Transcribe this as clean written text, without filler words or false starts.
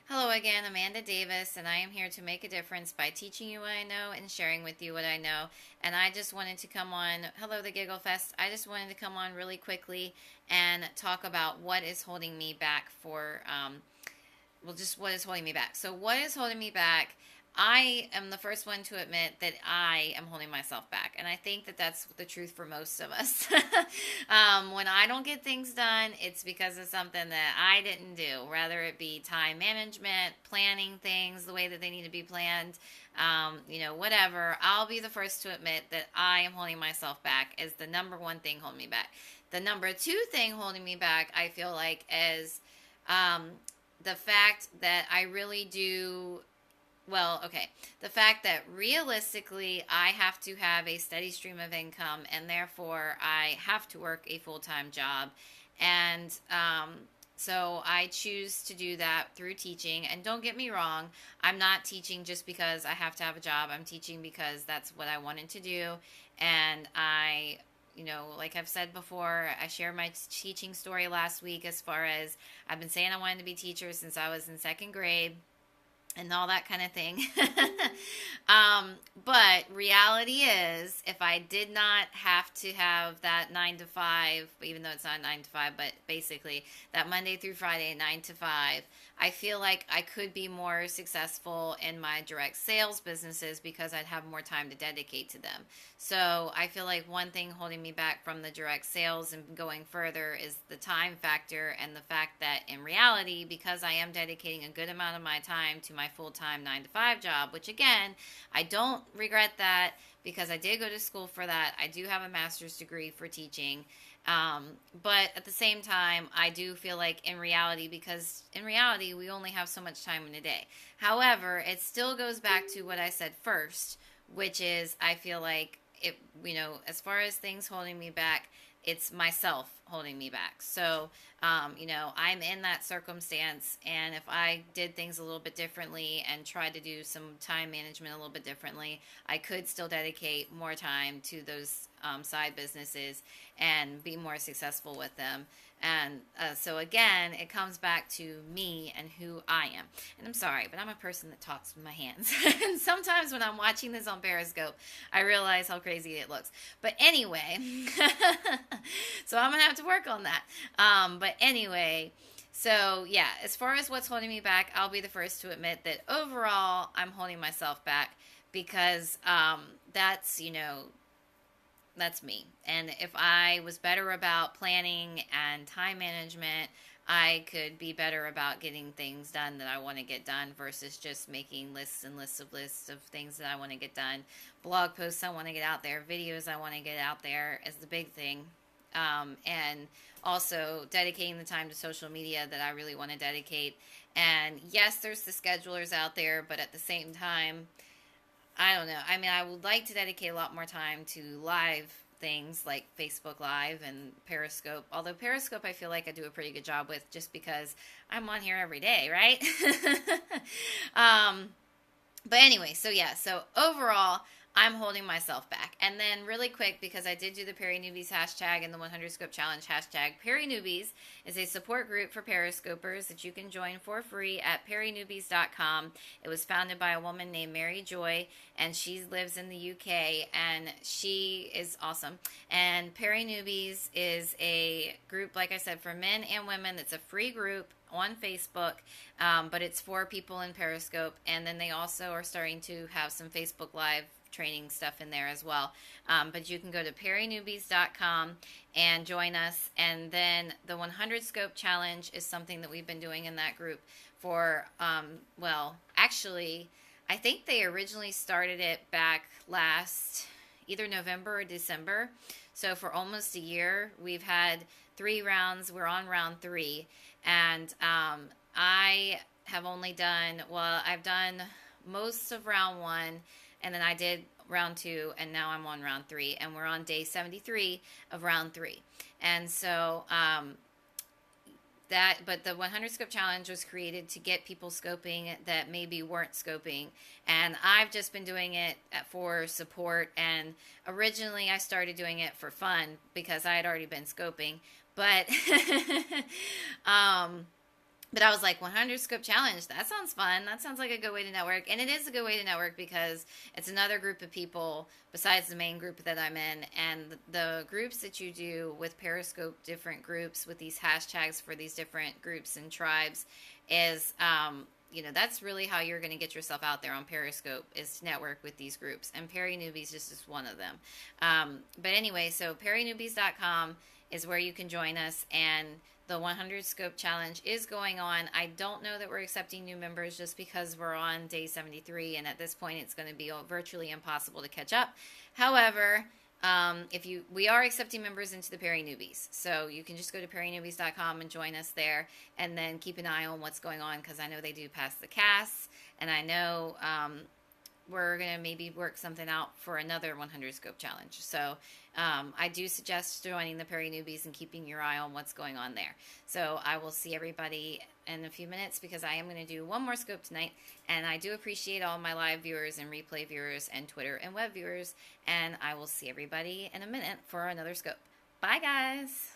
Hello again, Amanda Davis, and I am here to make a difference by teaching you what I know and sharing with you what I know. And I just wanted to come on, hello, the Giggle Fest. I just wanted to come on really quickly and talk about what is holding me back just what is holding me back. So, what is holding me back? I am the first one to admit that I am holding myself back. And I think that that's the truth for most of us. When I don't get things done, it's because of something that I didn't do, whether it be time management, planning things the way that they need to be planned, whatever. I'll be the first to admit that I am holding myself back is the number one thing holding me back. The number two thing holding me back, I feel like, is um, the fact that I really do well, okay. The fact that realistically I have to have a steady stream of income and therefore I have to work a full time job. And so I choose to do that through teaching. And don't get me wrong, I'm not teaching just because I have to have a job. I'm teaching because that's what I wanted to do. And like I've said before, I shared my teaching story last week as far as I've been saying I wanted to be a teacher since I was in second grade and all that kind of thing. But reality is, if I did not have to have that 9 to 5, even though it's not 9 to 5, but basically that Monday through Friday, 9 to 5, I feel like I could be more successful in my direct sales businesses because I'd have more time to dedicate to them. So I feel like one thing holding me back from the direct sales and going further is the time factor and the fact that in reality, because I am dedicating a good amount of my time to my full-time 9 to 5 job, which again, I don't regret that because I did go to school for that. I do have a master's degree for teaching. But at the same time, I do feel like because in reality, we only have so much time in a day. However, it still goes back to what I said first, which is I feel like as far as things holding me back, it's myself holding me back. So, I'm in that circumstance, and if I did things a little bit differently and tried to do some time management a little bit differently, I could still dedicate more time to those side businesses and be more successful with them. And so again, it comes back to me and who I am. And I'm sorry, but I'm a person that talks with my hands. And sometimes when I'm watching this on Periscope, I realize how crazy it looks. But anyway, so I'm going to have to work on that. But anyway, so yeah, as far as what's holding me back, I'll be the first to admit that overall I'm holding myself back because that's me. And if I was better about planning and time management, I could be better about getting things done that I want to get done versus just making lists and lists of things that I want to get done. Blog posts I want to get out there, videos I want to get out there is the big thing. And also dedicating the time to social media that I really want to dedicate. And yes, there's the schedulers out there, but at the same time, I don't know. I mean, I would like to dedicate a lot more time to live things like Facebook Live and Periscope. Although Periscope, I feel like I do a pretty good job with just because I'm on here every day, right? um, but anyway, so overall, I'm holding myself back. And then really quick, because I did do the PeriNewbies hashtag and the 100 Scope Challenge hashtag, PeriNewbies is a support group for Periscopers that you can join for free at PeriNewbies.com. It was founded by a woman named Mary Joy, and she lives in the UK, and she is awesome. And PeriNewbies is a group, like I said, for men and women. It's a free group on Facebook, but it's for people in Periscope. And then they also are starting to have some Facebook Live training stuff in there as well. But you can go to PeriNewbies.com and join us. And then the 100 Scope Challenge is something that we've been doing in that group for, actually, I think they originally started it back last either November or December. So for almost a year, we've had 3 rounds. We're on round 3. And I have I've done most of round 1, and then I did round 2, and now I'm on round 3, and we're on day 73 of round 3. And so but the 100 Scope Challenge was created to get people scoping that maybe weren't scoping. And I've just been doing it for support. And originally I started doing it for fun because I had already been scoping. But But I was like, 100 scope challenge. That sounds fun. That sounds like a good way to network. And it is a good way to network because it's another group of people besides the main group that I'm in. And the groups that you do with Periscope, different groups with these hashtags for these different groups and tribes, is, that's really how you're going to get yourself out there on Periscope, is to network with these groups. And PeriNewbies just is one of them. But anyway, so PeriNewbies.com is where you can join us. And the 100 scope challenge is going on. I don't know that we're accepting new members just because we're on day 73, and at this point it's going to be virtually impossible to catch up. However, we are accepting members into the PeriNewbies, so you can just go to PeriNewbies.com and join us there, and then keep an eye on what's going on, because I know they do pass the casts, and I know we're going to maybe work something out for another 100 scope challenge. So I do suggest joining the PeriNewbies and keeping your eye on what's going on there. So I will see everybody in a few minutes, because I am going to do one more scope tonight. And I do appreciate all my live viewers and replay viewers and Twitter and web viewers. And I will see everybody in a minute for another scope. Bye, guys.